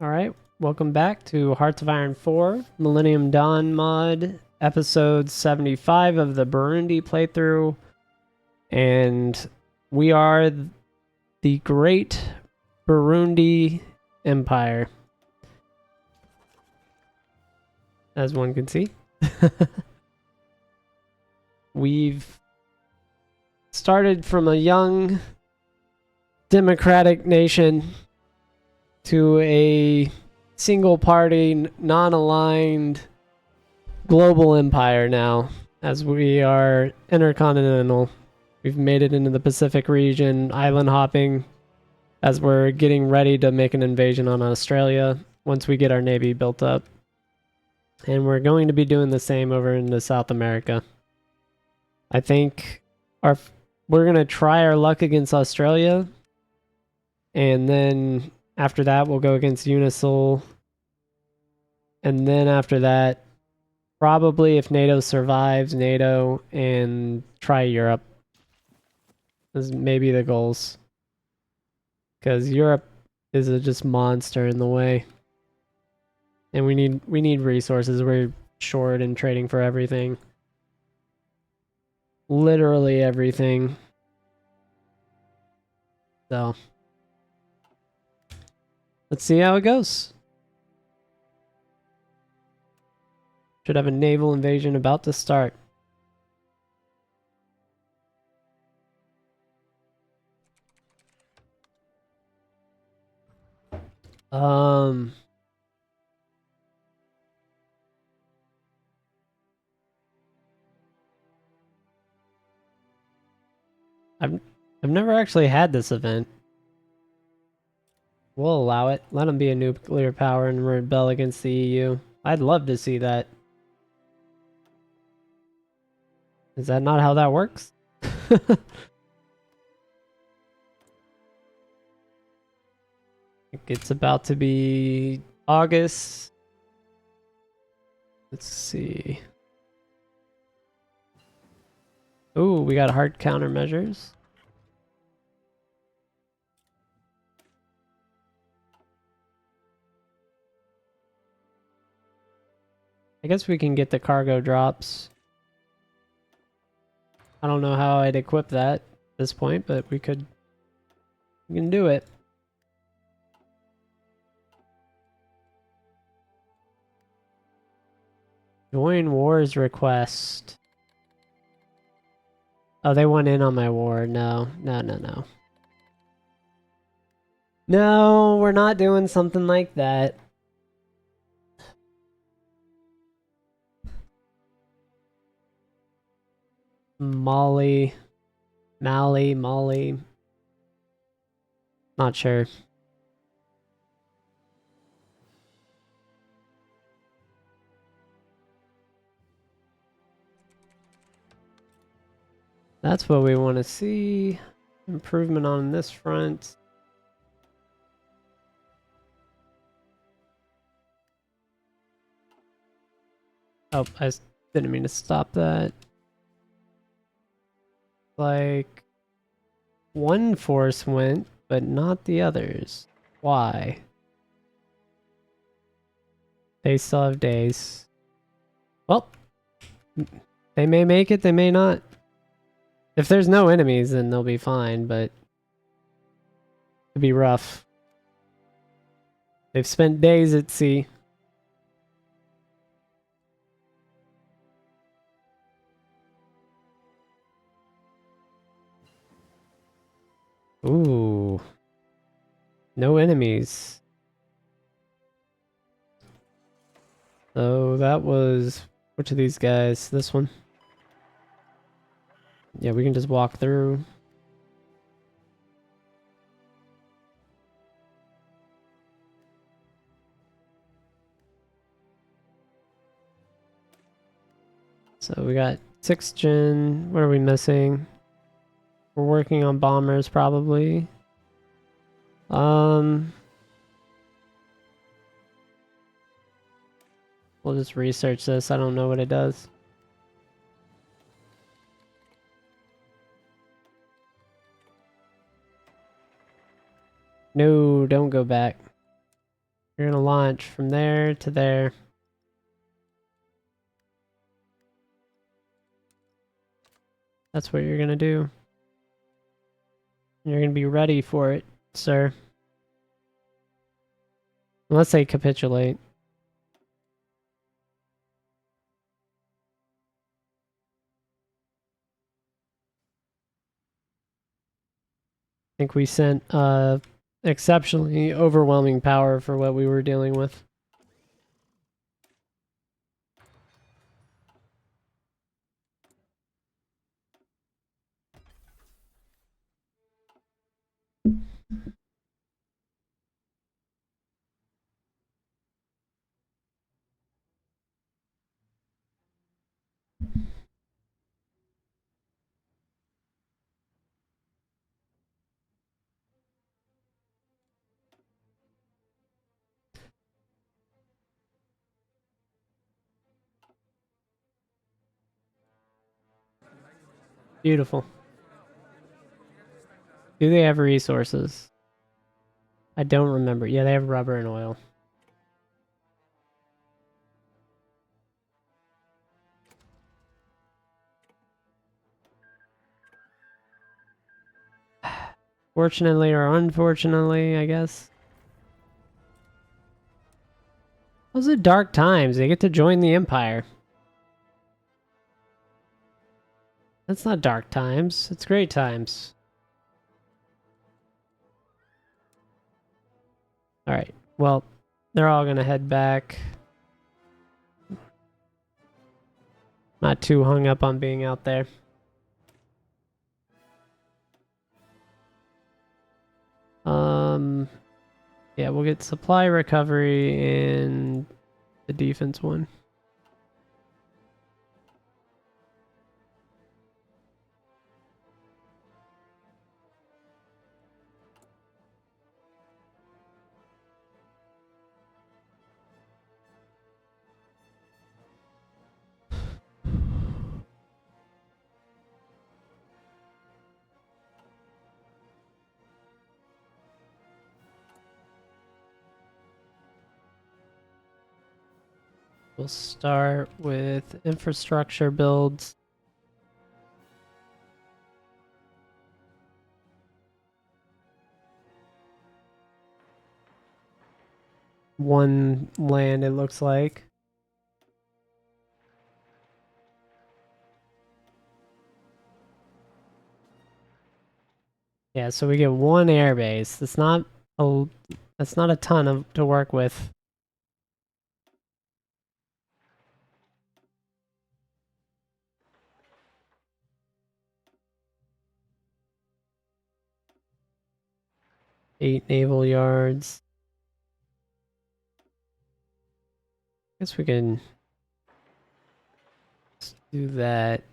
Alright, welcome back to Hearts of Iron 4, Millennium Dawn Mod, episode 75 of the Burundi playthrough. And we are the Great Burundi Empire, as one can see. We've started from a young democratic nation to a single-party, non-aligned global empire now, as we are intercontinental. We've made it into the Pacific region, island hopping, as we're getting ready to make an invasion on Australia once we get our navy built up. And we're going to be doing the same over into South America. I think we're going to try our luck against Australia, and then after that, we'll go against Unisul. And then after that, probably if NATO survives, NATO, and try Europe. Those may be the goals. Because Europe is a just monster in the way. And we need resources. We're short and trading for everything. Literally everything. So let's see how it goes. Should have a naval invasion about to start. I've never actually had this event. We'll allow it. Let them be a nuclear power and rebel against the EU. I'd love to see that. Is that not how that works? It's about to be August. Let's see. Ooh, we got hard countermeasures. I guess we can get the cargo drops. I don't know how I'd equip that at this point, but we can do it. Join wars request. Oh, they went in on my war. No. No, we're not doing something like that. Mali. Not sure. That's what we want to see. Improvement on this front. Oh, I didn't mean to stop that. Like, one force went, but not the others. Why? They still have days. Well, they may make it, they may not. If there's no enemies, then they'll be fine, but it'd be rough. They've spent days at sea. Ooh. No enemies. So that was... which of these guys? This one? Yeah, we can just walk through. So we got 6th gen. What are we missing? We're working on bombers, probably. We'll just research this. I don't know what it does. No, don't go back. You're gonna launch from there to there. That's what you're gonna do. You're gonna be ready for it, sir. Unless they capitulate. I think we sent exceptionally overwhelming power for what we were dealing with. Beautiful. Do they have resources? I don't remember. Yeah, they have rubber and oil. Fortunately or unfortunately, I guess. Those are dark times. They get to join the Empire. That's not dark times. It's great times. Alright. Well, they're all gonna head back. Not too hung up on being out there. Yeah, we'll get supply recovery and the defense one. We'll start with infrastructure builds. One land, it looks like. Yeah, so we get one air base. That's not a ton to work with. Eight naval yards. Guess we can do that.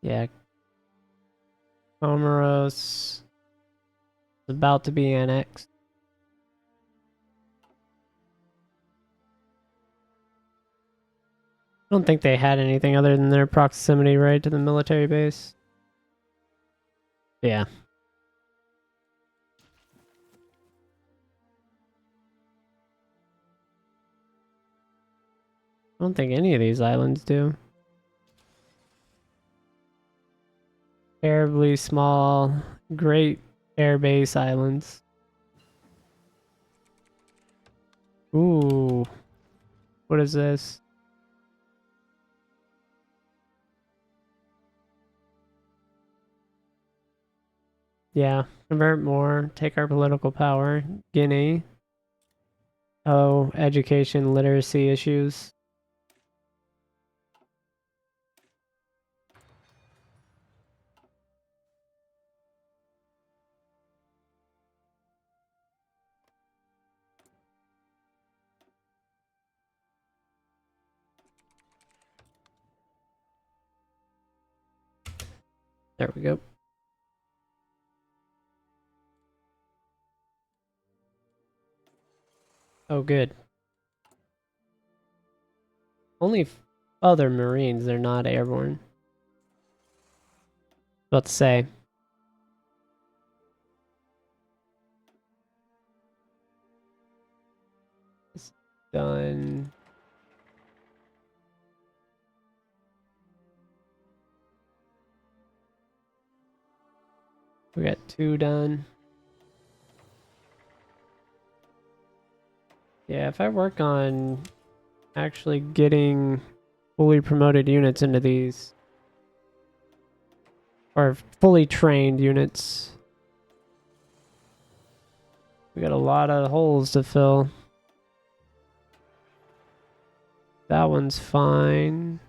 Yeah. Comoros is about to be annexed. I don't think they had anything other than their proximity, right, to the military base. Yeah. I don't think any of these islands do. Terribly small, great airbase islands. Ooh. What is this? Yeah. Convert more. Take our political power. Guinea. Oh, education, literacy issues. There we go. Oh, good. Only other Marines, they're not airborne. About to say. It's done. We got 2 done. Yeah, if I work on actually getting fully promoted units into these, or fully trained units, we got a lot of holes to fill. That one's fine.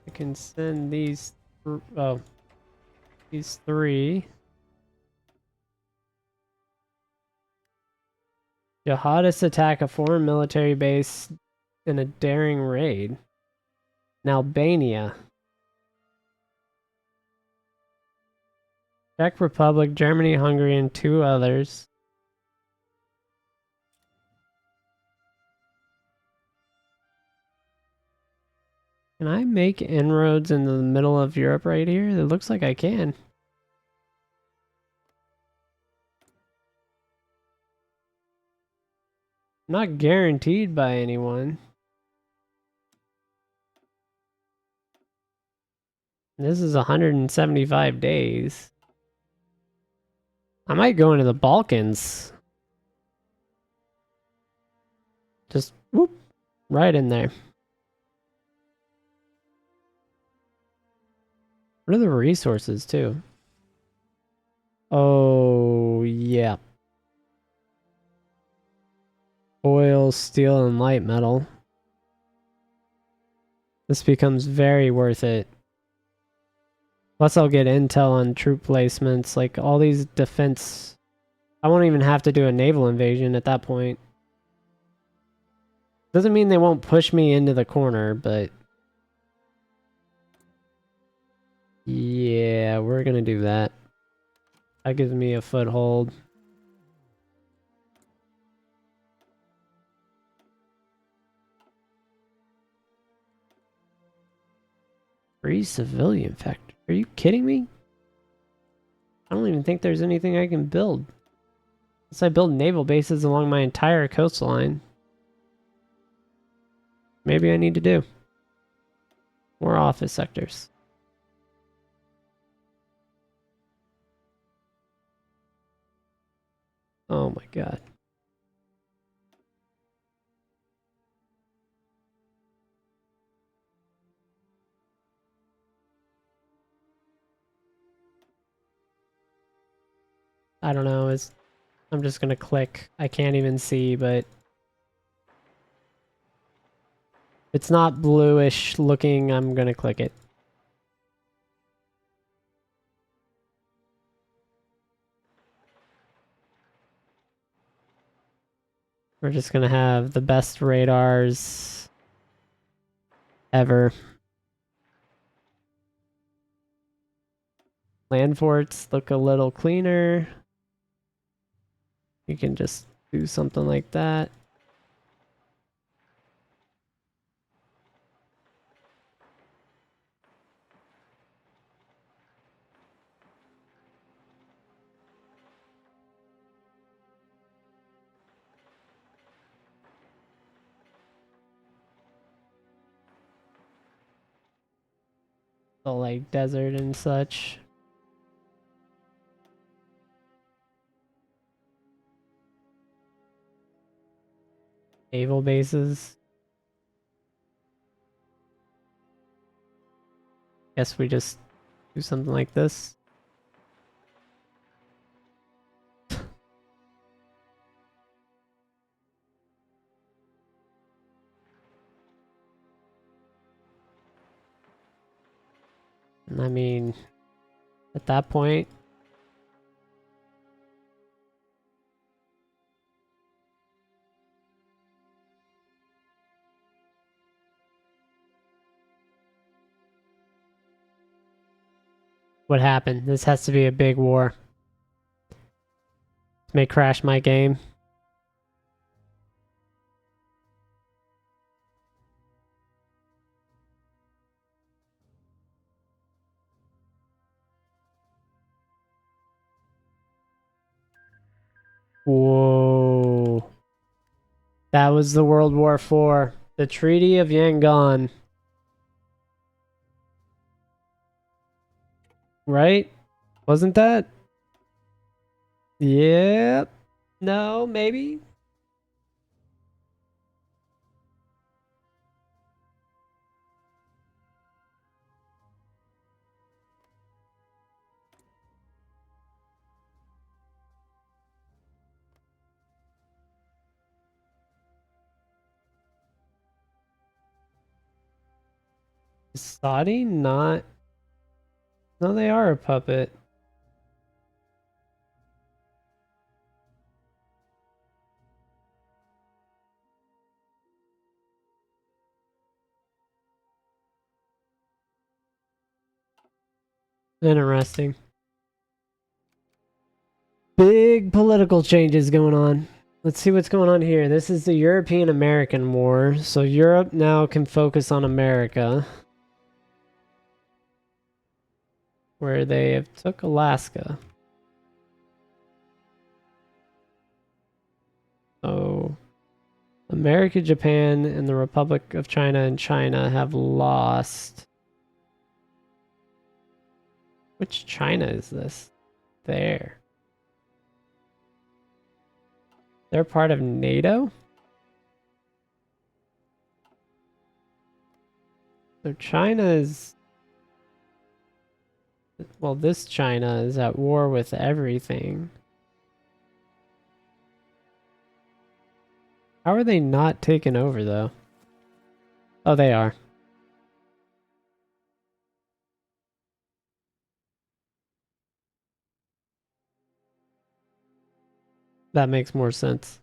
I can send these, these 3. Jihadists attack a foreign military base in a daring raid in Albania. Czech Republic, Germany, Hungary, and 2 others. Can I make inroads in the middle of Europe right here? It looks like I can. Not guaranteed by anyone. This is 175 days. I might go into the Balkans. Just whoop, right in there. What are the resources too? Oh, yeah. Oil, steel, and light metal. This becomes very worth it. Plus I'll get intel on troop placements, like all these defense. I won't even have to do a naval invasion at that point. Doesn't mean they won't push me into the corner, but yeah, we're gonna do that. That gives me a foothold. Free civilian factory. Are you kidding me? I don't even think there's anything I can build. Unless I build naval bases along my entire coastline. Maybe I need to do. More office sectors. Oh my god. I don't know. I'm just gonna click. I can't even see, but it's not bluish looking. I'm gonna click it. We're just gonna have the best radars ever. Land forts look a little cleaner. You can just do something like that. So like desert and such. Naval bases. Guess we just do something like this. And I mean, at that point, What happened? This has to be a big war. This may crash my game. Whoa. That was the World War IV. The Treaty of Yangon. Right? Wasn't that? Yep. No, maybe? Is Saudi not? No, they are a puppet. Interesting. Big political changes going on. Let's see what's going on here. This is the European-American War. So Europe now can focus on America. Where they have took Alaska. So America, Japan, and the Republic of China and China have lost. Which China is this? There. They're part of NATO? So China is... Well, this China is at war with everything. How are they not taken over, though? Oh, they are. That makes more sense.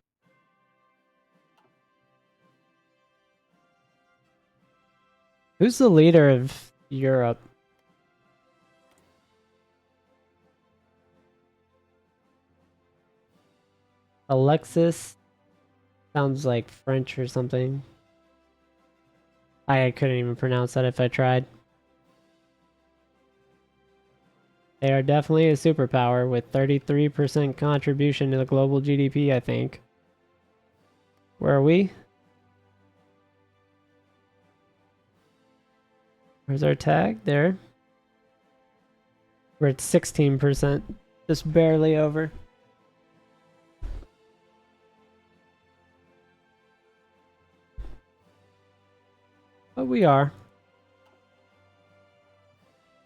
Who's the leader of Europe? Alexis? Sounds like French or something. I couldn't even pronounce that if I tried. They are definitely a superpower with 33% contribution to the global GDP, I think. Where are we? Where's our tag? There. We're at 16%. Just barely over. But we are.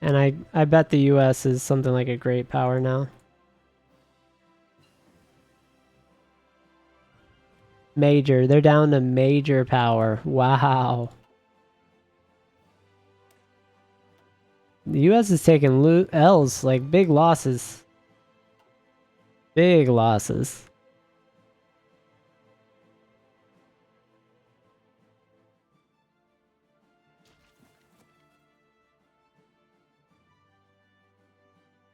And I bet the US is something like a great power now. Major. They're down to major power. Wow. The US is taking L's, like big losses. Big losses.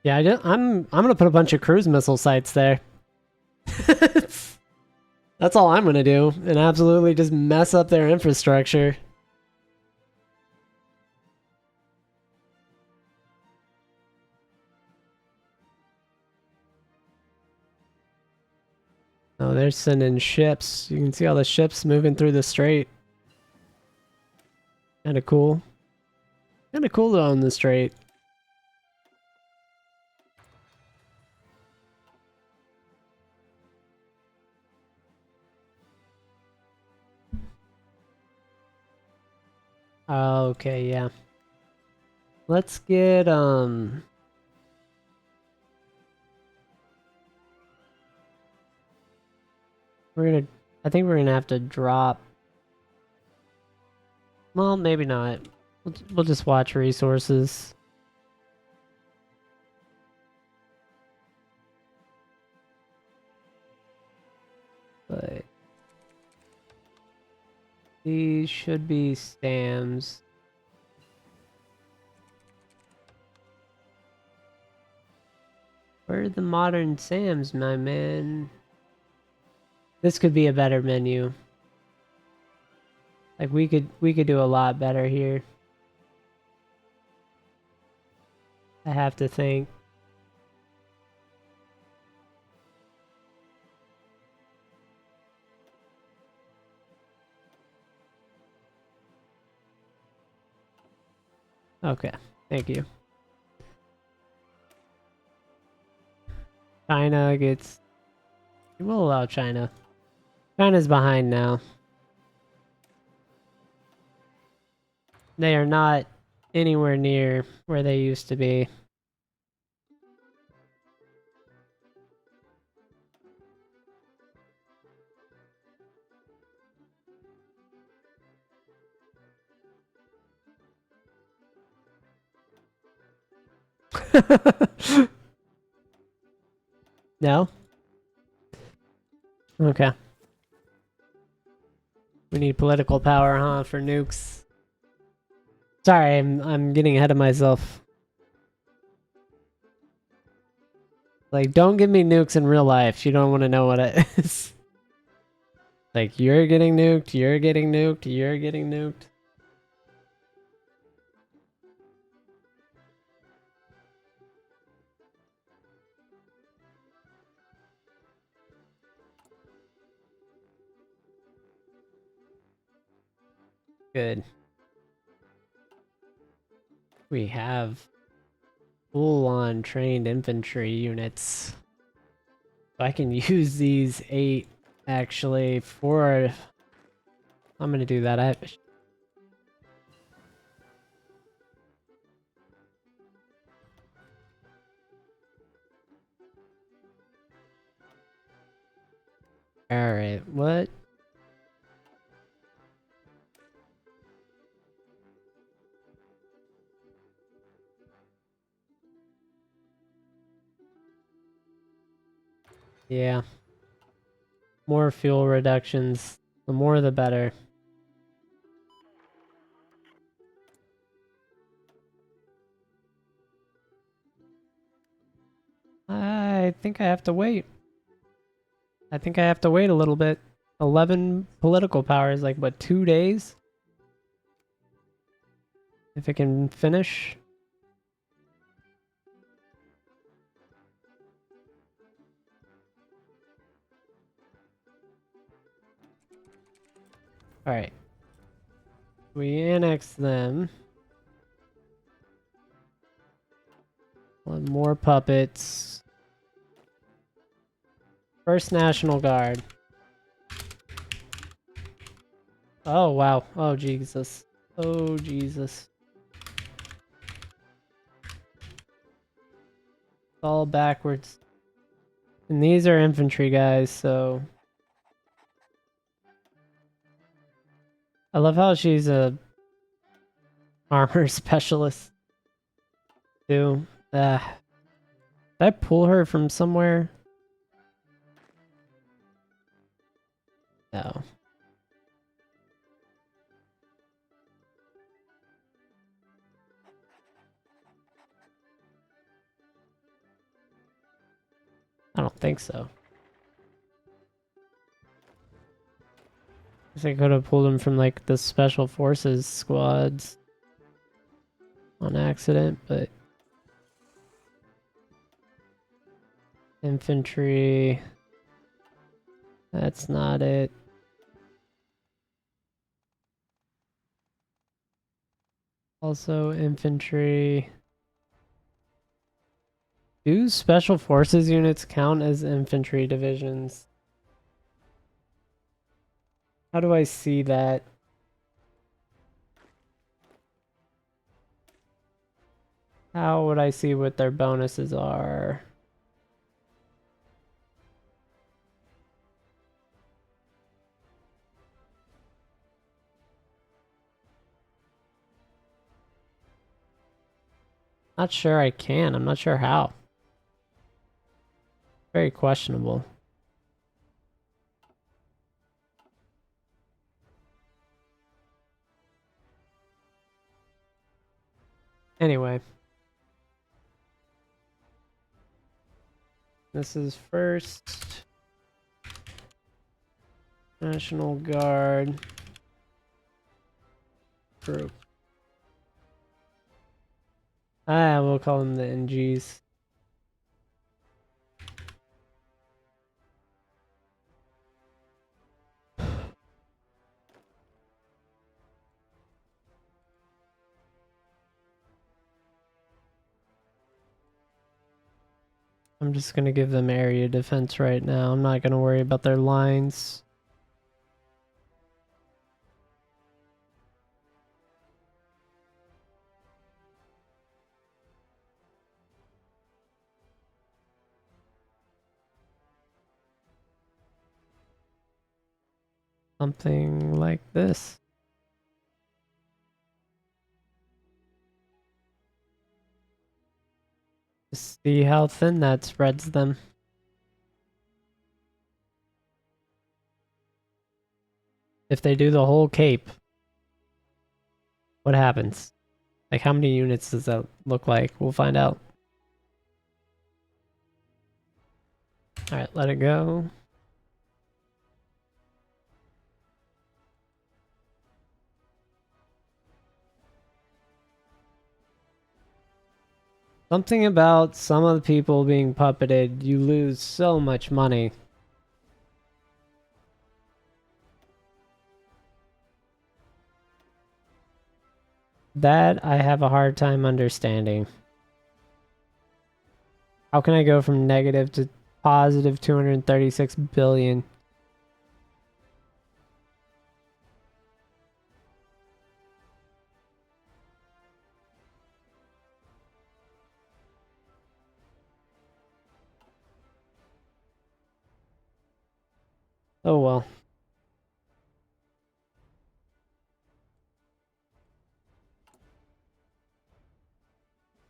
Yeah, I'm gonna put a bunch of cruise missile sites there. That's all I'm gonna do, and absolutely just mess up their infrastructure. Oh, they're sending ships. You can see all the ships moving through the strait. Kinda cool. Kinda cool to own the strait. Okay, yeah. Let's get, I think we're gonna have to drop. Well, maybe not. We'll just watch resources. But these should be STAMs. Where are the modern Sams, my man? This could be a better menu. Like we could do a lot better here. I have to think. Okay, thank you. China gets... We'll allow China. China's behind now. They are not anywhere near where they used to be. No? Okay. We need political power, huh, for nukes. Sorry, I'm getting ahead of myself. Like, don't give me nukes in real life. You don't want to know what it is. Like, you're getting nuked, you're getting nuked, you're getting nuked. Good. We have full-on trained infantry units. So I can use these 8 actually for... I'm gonna do that. Alright, what? Yeah. More fuel reductions. The more the better. I think I have to wait. I think I have to wait a little bit. 11 political power is like, what, 2 days? If it can finish. Alright. We annex them. One more puppets. First National Guard. Oh, wow. Oh, Jesus. Oh, Jesus. All backwards. And these are infantry guys, so... I love how she's a armor specialist, too. Did I pull her from somewhere? No. I don't think so. I think I could have pulled him from like the special forces squads on accident, but infantry, that's not it. Also infantry. Do special forces units count as infantry divisions? How do I see that? How would I see what their bonuses are? Not sure I can. I'm not sure how. Very questionable. Anyway. This is 1st National Guard group. We'll call them the NGs. I'm just gonna give them area defense right now. I'm not gonna worry about their lines. Something like this. Just see how thin that spreads them. If they do the whole cape, what happens? Like, how many units does that look like? We'll find out. Alright, let it go. Something about some of the people being puppeted, you lose so much money. That I have a hard time understanding. How can I go from negative to positive 236 billion? Oh well.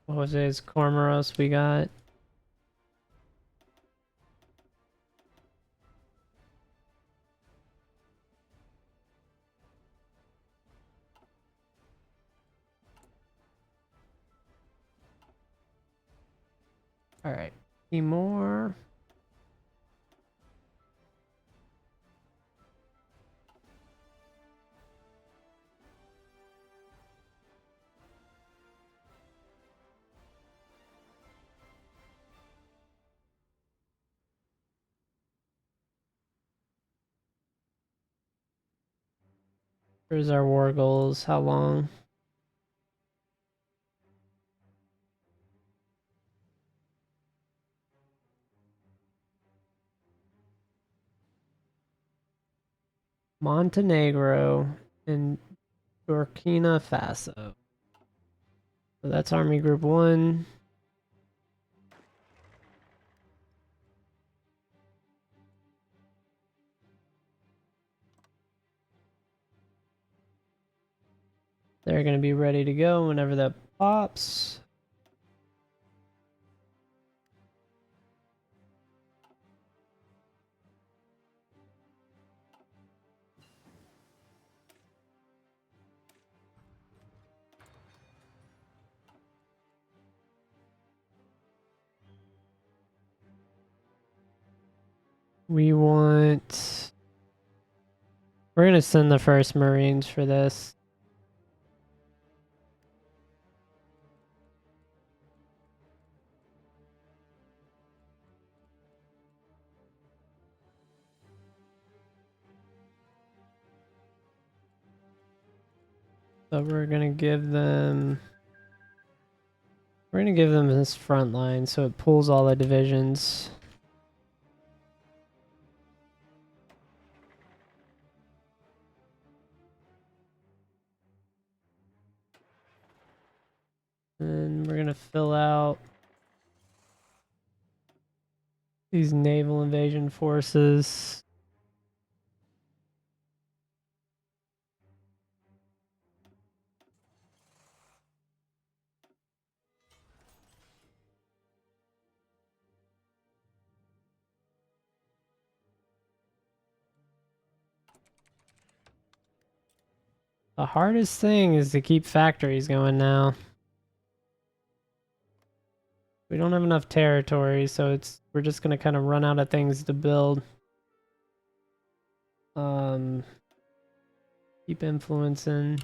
What was his Cormoros we got? Alright. More. Here's our war goals. How long? Montenegro and Burkina Faso. So that's Army Group 1. They're going to be ready to go whenever that pops. We're going to send the first Marines for this. So we're going to give them this front line so it pulls all the divisions. And we're going to fill out these naval invasion forces. The hardest thing is to keep factories going now. We don't have enough territory, so we're just gonna kind of run out of things to build. Keep influencing.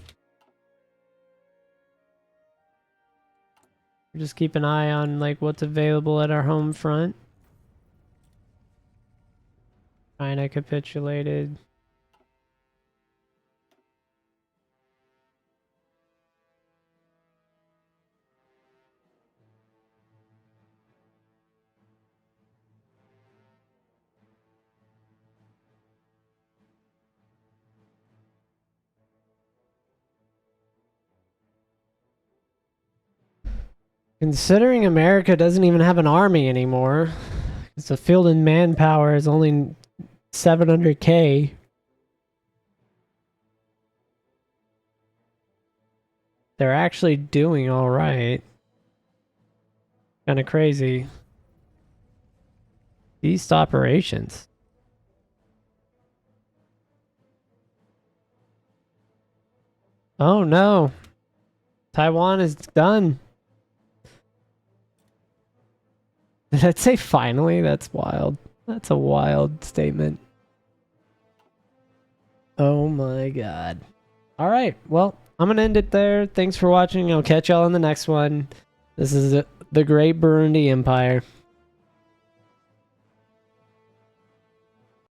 Just keep an eye on like what's available at our home front. China capitulated. Considering America doesn't even have an army anymore, it's a field and manpower is only 700K. They're actually doing all right. Kind of crazy. Ceased operations. Oh no. Taiwan is done. Did I say finally? That's wild. That's a wild statement. Oh my god. Alright, well, I'm gonna end it there. Thanks for watching. I'll catch y'all in the next one. This is the Great Burundi Empire.